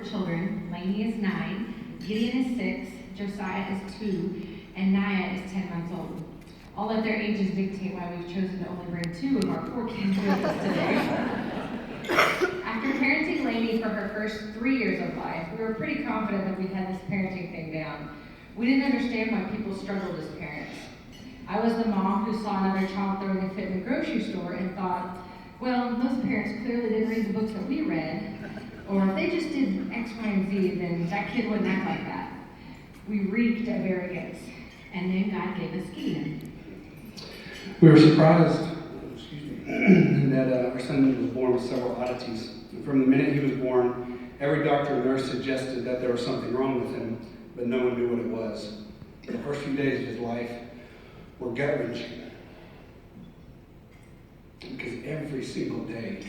Children. Lainey is 9, Gideon is 6, Josiah is 2, and Naya is 10 months old. I'll let their ages dictate why we've chosen to only bring 2 of our 4 kids with us today. After parenting Lainey for her first 3 years of life, we were pretty confident that we had this parenting thing down. We didn't understand why people struggled as parents. I was the mom who saw another child throwing a fit in the grocery store and thought, well, those parents clearly didn't read the books that we read, or if they just did X, Y, and Z, then that kid wouldn't act like that. We reeked of arrogance, and then God gave us Gideon. We were surprised that our son was born with several oddities. And from the minute he was born, every doctor and nurse suggested that there was something wrong with him, but no one knew what it was. The first few days of his life were gut-wrenching, because every single day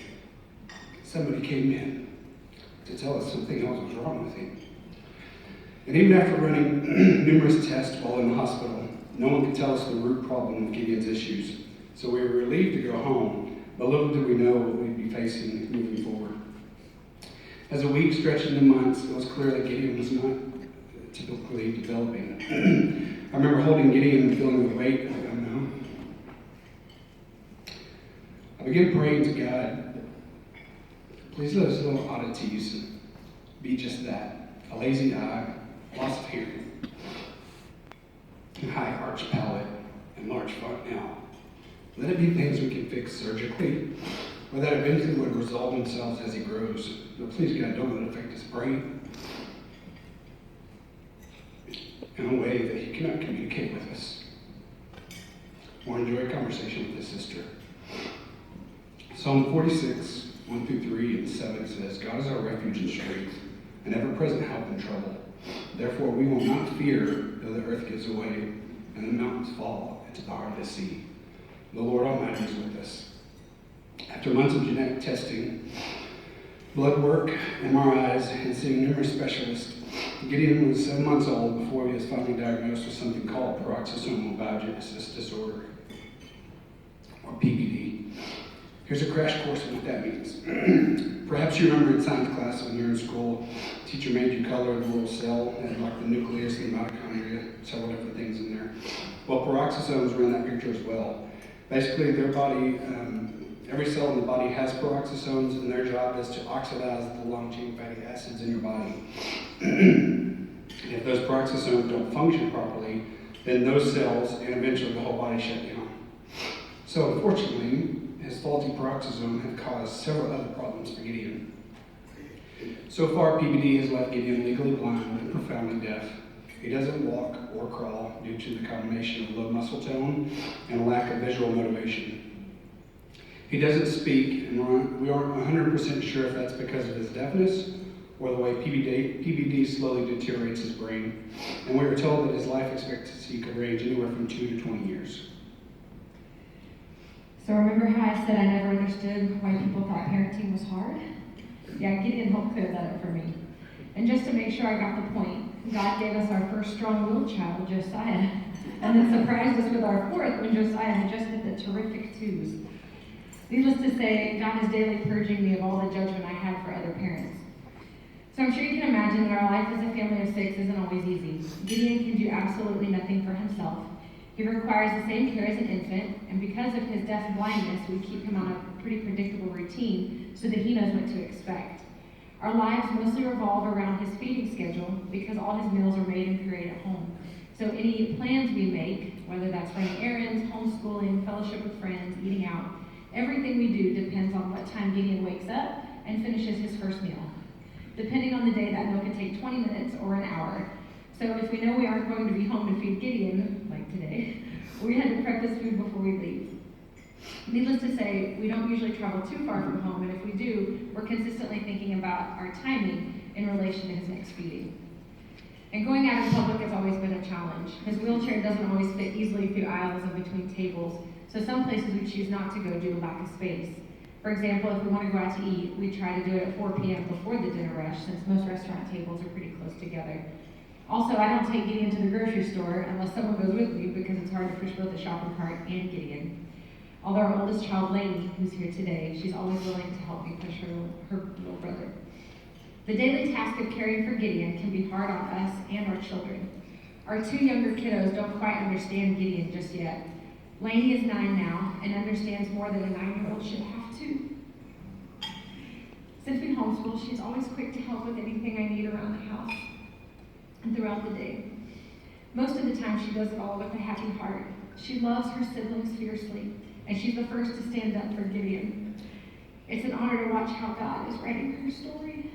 somebody came in to tell us something else was wrong with him. And even after running numerous tests while in the hospital, no one could tell us the root problem of Gideon's issues. So we were relieved to go home, but little did we know what we'd be facing moving forward. As the weeks stretched into months, it was clear that Gideon was not typically developing. I remember holding Gideon and feeling the weight of the unknown. I began praying to God, please let us little oddities be just that, a lazy eye, loss of hearing, and high arched palate, and large front now. Let it be things we can fix surgically, or that eventually would resolve themselves as he grows. But please, God, don't let it affect his brain in a way that he cannot communicate with us or enjoy a conversation with his sister. Psalm 46, 1 through 3 and 7 says, God is our refuge and strength, an ever-present help in trouble. Therefore we will not fear though the earth gives away and the mountains fall into the heart of the sea. The Lord Almighty is with us. After months of genetic testing, blood work, MRIs, and seeing numerous specialists, Gideon was 7 months old before he was finally diagnosed with something called paroxysmal biogenesis disorder, or PBD. Here's a crash course on what that means. Perhaps you remember in science class when you were in school, teacher made you color the little cell and like the nucleus and the mitochondria, several different things in there. Well, peroxisomes were in that picture as well. Basically, their body, every cell in the body has peroxisomes, and their job is to oxidize the long-chain fatty acids in your body. If those peroxisomes don't function properly, then those cells and eventually the whole body shut down. So unfortunately, his faulty peroxisome have caused several other problems for Gideon. So far, PBD has left Gideon legally blind and profoundly deaf. He doesn't walk or crawl due to the combination of low muscle tone and a lack of visual motivation. He doesn't speak, and we aren't 100% sure if that's because of his deafness or the way PBD slowly deteriorates his brain. And we were told that his life expectancy could range anywhere from 2 to 20 years. So remember how I said I never understood why people thought parenting was hard? Yeah, Gideon helped clear that up for me. And just to make sure I got the point, God gave us our first strong-willed child, Josiah, and then surprised us with our fourth when Josiah had just hit the terrific 2s. Needless to say, God is daily purging me of all the judgment I had for other parents. So I'm sure you can imagine that our life as a family of 6 isn't always easy. Gideon can do absolutely nothing for himself. He requires the same care as an infant, and because of his deaf blindness, we keep him on a pretty predictable routine so that he knows what to expect. Our lives mostly revolve around his feeding schedule because all his meals are made and prepared at home. So any plans we make, whether that's running errands, homeschooling, fellowship with friends, eating out, everything we do depends on what time Gideon wakes up and finishes his first meal. Depending on the day, that meal could take 20 minutes or an hour. So if we know we aren't going to be home to feed Gideon, like today, we had to prep his food before we leave. Needless to say, we don't usually travel too far from home, and if we do, we're consistently thinking about our timing in relation to his next feeding. And going out in public has always been a challenge. His wheelchair doesn't always fit easily through aisles and between tables, so some places we choose not to go due to lack of space. For example, if we want to go out to eat, we try to do it at 4 p.m. before the dinner rush, since most restaurant tables are pretty close together. Also, I don't take Gideon to the grocery store unless someone goes with me because it's hard to push both the shopping cart and Gideon. Although our oldest child, Lainey, who's here today, she's always willing to help me push her little brother. The daily task of caring for Gideon can be hard on us and our children. Our 2 younger kiddos don't quite understand Gideon just yet. Lainey is 9 now and understands more than a 9-year-old should have to. Since we homeschool, she's always quick to help with anything I need around the house and throughout the day. Most of the time, she does it all with a happy heart. She loves her siblings fiercely, and she's the first to stand up for Gideon. It's an honor to watch how God is writing her story.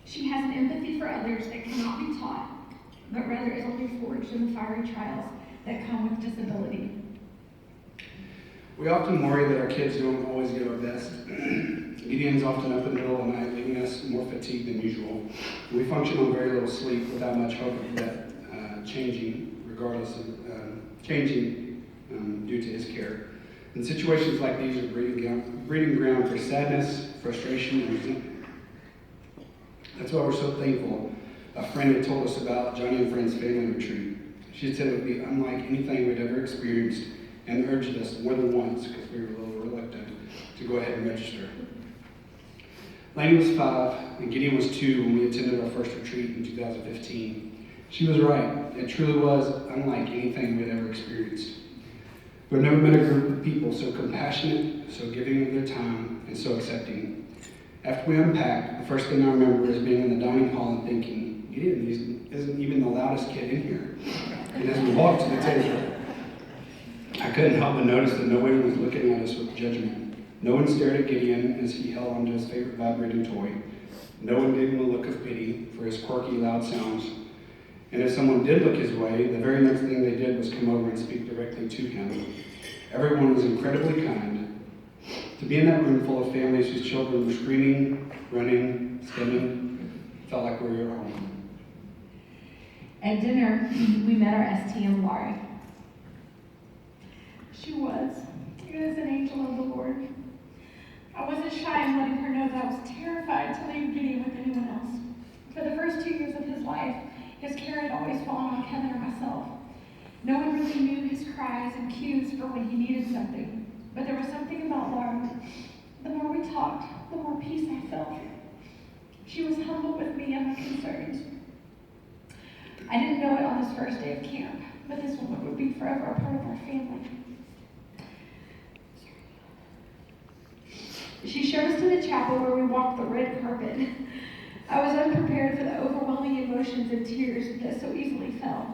She has an empathy for others that cannot be taught, but rather is only forged in the fiery trials that come with disability. We often worry that our kids don't always give our best. Gideon's often up in the middle of the night, leaving us more fatigued than usual. We function on very little sleep without much hope of that changing due to his care. And situations like these are breeding ground for sadness, frustration, and resentment. That's why we're so thankful a friend had told us about Joni and Friends family retreat. She said it would be unlike anything we'd ever experienced and urged us more than once, because we were a little reluctant, to go ahead and register. Lainey was 5 and Gideon was 2 when we attended our first retreat in 2015. She was right. It truly was unlike anything we'd ever experienced. We've never met a group of people so compassionate, so giving of their time, and so accepting. After we unpacked, the first thing I remember is being in the dining hall and thinking, Gideon isn't even the loudest kid in here. And as we walked to the table, I couldn't help but notice that no one was looking at us with judgment. No one stared at Gideon as he held onto his favorite vibrating toy. No one gave him a look of pity for his quirky, loud sounds. And if someone did look his way, the very next thing they did was come over and speak directly to him. Everyone was incredibly kind. To be in that room full of families whose children were screaming, running, skimming, felt like we were at home. At dinner, we met our STM, Laurie. She was an angel of the Lord. I wasn't shy in letting her know that I was terrified to leave Gideon with anyone else. For the first 2 years of his life, his care had always fallen on Kevin or myself. No one really knew his cries and cues for when he needed something. But there was something about Laura. The more we talked, the more peace I felt. She was humble with me and my concerns. I didn't know it on this first day of camp, but this woman would be forever a part of our family. She showed us to the chapel where we walked the red carpet. I was unprepared for the overwhelming emotions and tears that so easily fell.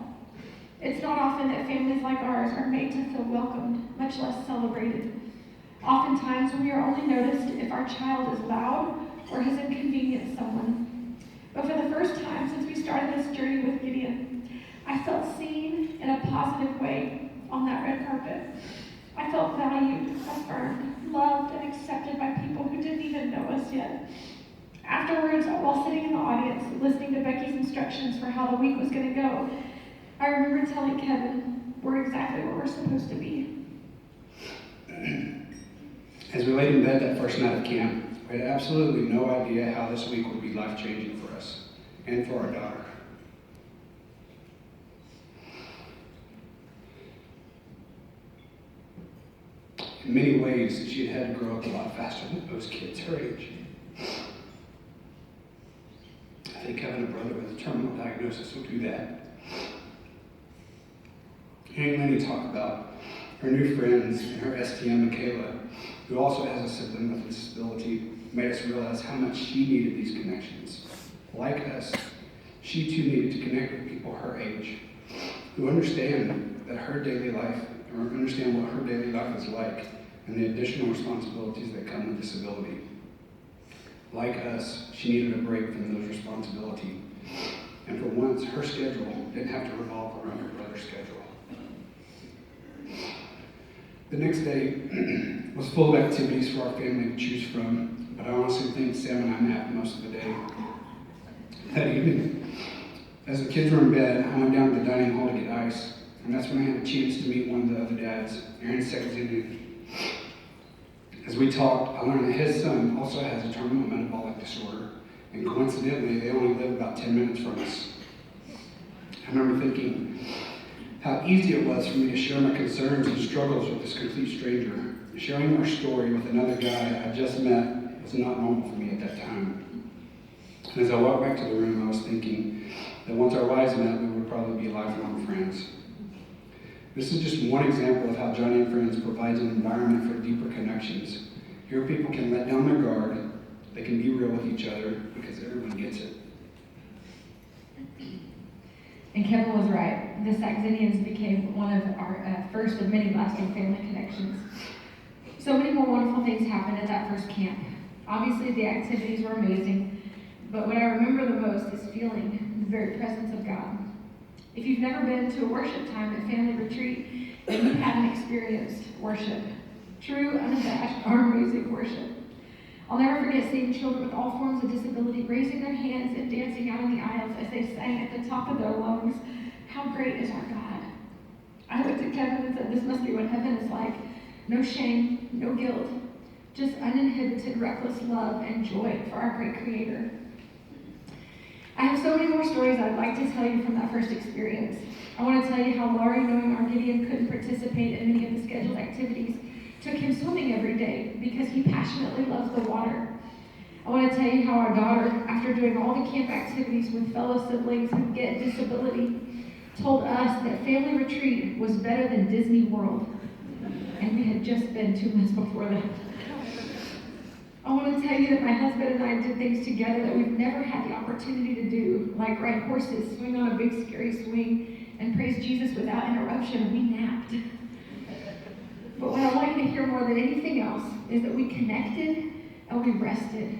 It's not often that families like ours are made to feel welcomed, much less celebrated. Oftentimes, we are only noticed if our child is loud or has inconvenienced someone. But for the first time since we started this journey with Gideon, I felt seen in a positive way on that red carpet. I felt valued, affirmed, loved, and accepted by people who didn't even know us yet. Afterwards, while sitting in the audience, listening to Becky's instructions for how the week was going to go, I remember telling Kevin, we're exactly where we're supposed to be. As we laid in bed that first night of camp, we had absolutely no idea how this week would be life-changing for us and for our daughter. In many ways, she had had to grow up a lot faster than most kids her age. I think having a brother with a terminal diagnosis will do that. Hearing Lenny talk about her new friends and her STM, Michaela, who also has a sibling with a disability, made us realize how much she needed these connections. Like us, she too needed to connect with people her age, who understand that her daily life, or understand what her daily life is like, and the additional responsibilities that come with disability. Like us, she needed a break from those responsibilities. And for once, her schedule didn't have to revolve around her brother's schedule. The next day was full of activities for our family to choose from, but I honestly think Sam and I napped most of the day. That evening, as the kids were in bed, I went down to the dining hall to get ice, and that's when I had a chance to meet one of the other dads, Aaron's second Indian. As we talked, I learned that his son also has a terminal metabolic disorder, and coincidentally, they only live about 10 minutes from us. I remember thinking how easy it was for me to share my concerns and struggles with this complete stranger. Sharing our story with another guy I just met was not normal for me at that time. And as I walked back to the room, I was thinking that once our lives met, we would probably be lifelong friends. This is just one example of how Joni and Friends provides an environment for deeper connections. Here people can let down their guard, they can be real with each other because everyone gets it. And Kevin was right. The Saxenians became one of our first of many lasting family connections. So many more wonderful things happened at that first camp. Obviously, the activities were amazing, but what I remember the most is feeling the very presence of God. If you've never been to a worship time at family retreat, then you haven't experienced worship. True, unabashed, arm-raising worship. I'll never forget seeing children with all forms of disability raising their hands and dancing out in the aisles as they sang at the top of their lungs, "How great is our God." I looked at Kevin and said, "This must be what heaven is like. No shame, no guilt, just uninhibited, reckless love and joy for our great Creator." I have so many more stories I'd like to tell you from that first experience. I want to tell you how Laurie, knowing our Gideon couldn't participate in many of the scheduled activities, took him swimming every day because he passionately loves the water. I want to tell you how our daughter, after doing all the camp activities with fellow siblings who get disability, told us that family retreat was better than Disney World. And we had just been 2 months before that. I want to tell you that my husband and I did things together that we've never had the opportunity to do, like ride horses, swing on a big scary swing, and praise Jesus without interruption. We napped. But what I want you to hear more than anything else is that we connected and we rested.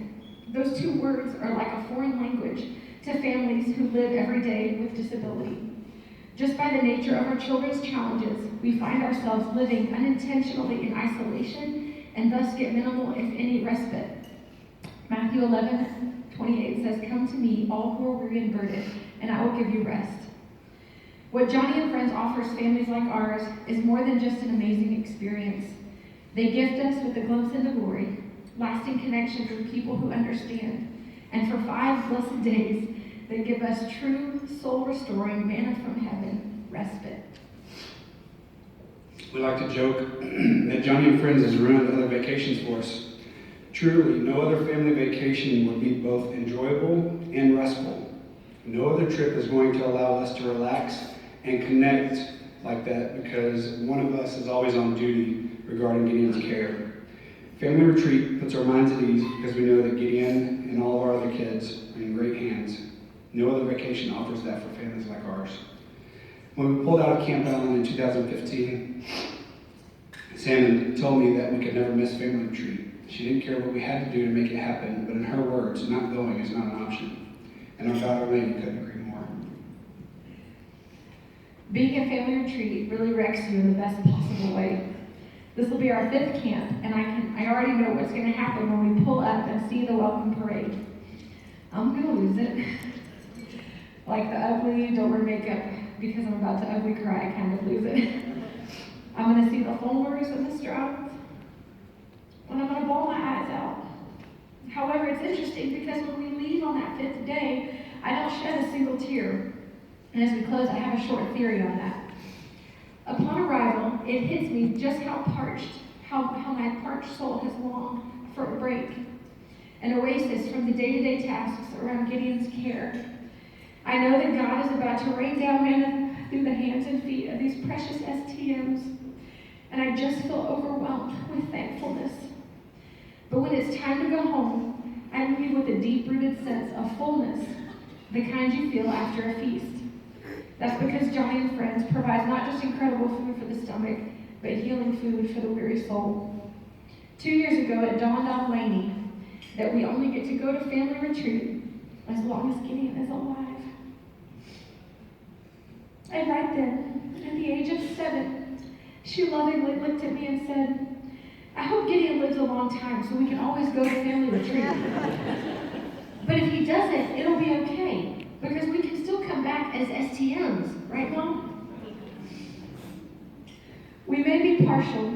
Those two words are like a foreign language to families who live every day with disability. Just by the nature of our children's challenges, we find ourselves living unintentionally in isolation and thus get minimal, if any, respite. Matthew 11:28 says, "Come to me, all who are weary and burdened, and I will give you rest." What Joni and Friends offers families like ours is more than just an amazing experience. They gift us with a glimpse into glory, lasting connections with people who understand, and for 5 blessed days, they give us true, soul-restoring, manna from heaven, respite. We like to joke that Joni and Friends has ruined other vacations for us. Truly, no other family vacation would be both enjoyable and restful. No other trip is going to allow us to relax and connect like that because one of us is always on duty regarding Gideon's care. Family retreat puts our minds at ease because we know that Gideon and all of our other kids are in great hands. No other vacation offers that for families like ours. When we pulled out of Camp Allen in 2015, Shannon told me that we could never miss family retreat. She didn't care what we had to do to make it happen, but in her words, not going is not an option. And our daughter Lady couldn't agree more. Being a family retreat really wrecks you in the best possible way. This will be our 5th camp, and I already know what's going to happen when we pull up and see the welcome parade. I'm going to lose it. Like the ugly, don't wear makeup because I'm about to ugly cry kind of lose it. I'm going to see the folders and the straps, and I'm going to bawl my eyes out. However, it's interesting because when we leave on that 5th day, I don't shed a single tear. And as we close, I have a short theory on that. Upon arrival, it hits me just how my parched soul has longed for a break, an oasis from the day-to-day tasks around Gideon's care. I know that God is about to rain down manna through the hands and feet of these precious STMs, and I just feel overwhelmed with thankfulness. But when it's time to go home, I leave with a deep-rooted sense of fullness, the kind you feel after a feast. That's because Joni and Friends provides not just incredible food for the stomach, but healing food for the weary soul. 2 years ago, it dawned on Lainey that we only get to go to family retreat as long as Gideon is alive. And right then, at the age of 7, she lovingly looked at me and said, "I hope Gideon lives a long time so we can always go to family retreat. But if he doesn't, it'll be okay, because we can still come back as STMs, right, Mom?" We may be partial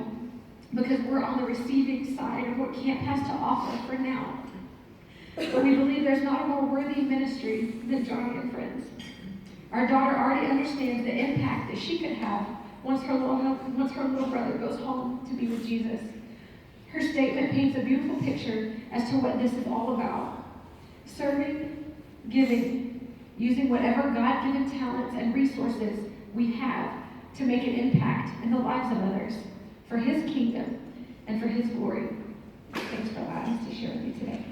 because we're on the receiving side of what camp has to offer for now. But we believe there's not a more worthy ministry than Joni and Friends. Our daughter already understands the impact that she could have once her little brother goes home to be with Jesus. Her statement paints a beautiful picture as to what this is all about. serving, giving, using whatever God-given talents and resources we have to make an impact in the lives of others for His kingdom and for His glory. Thanks for allowing us to share with you today.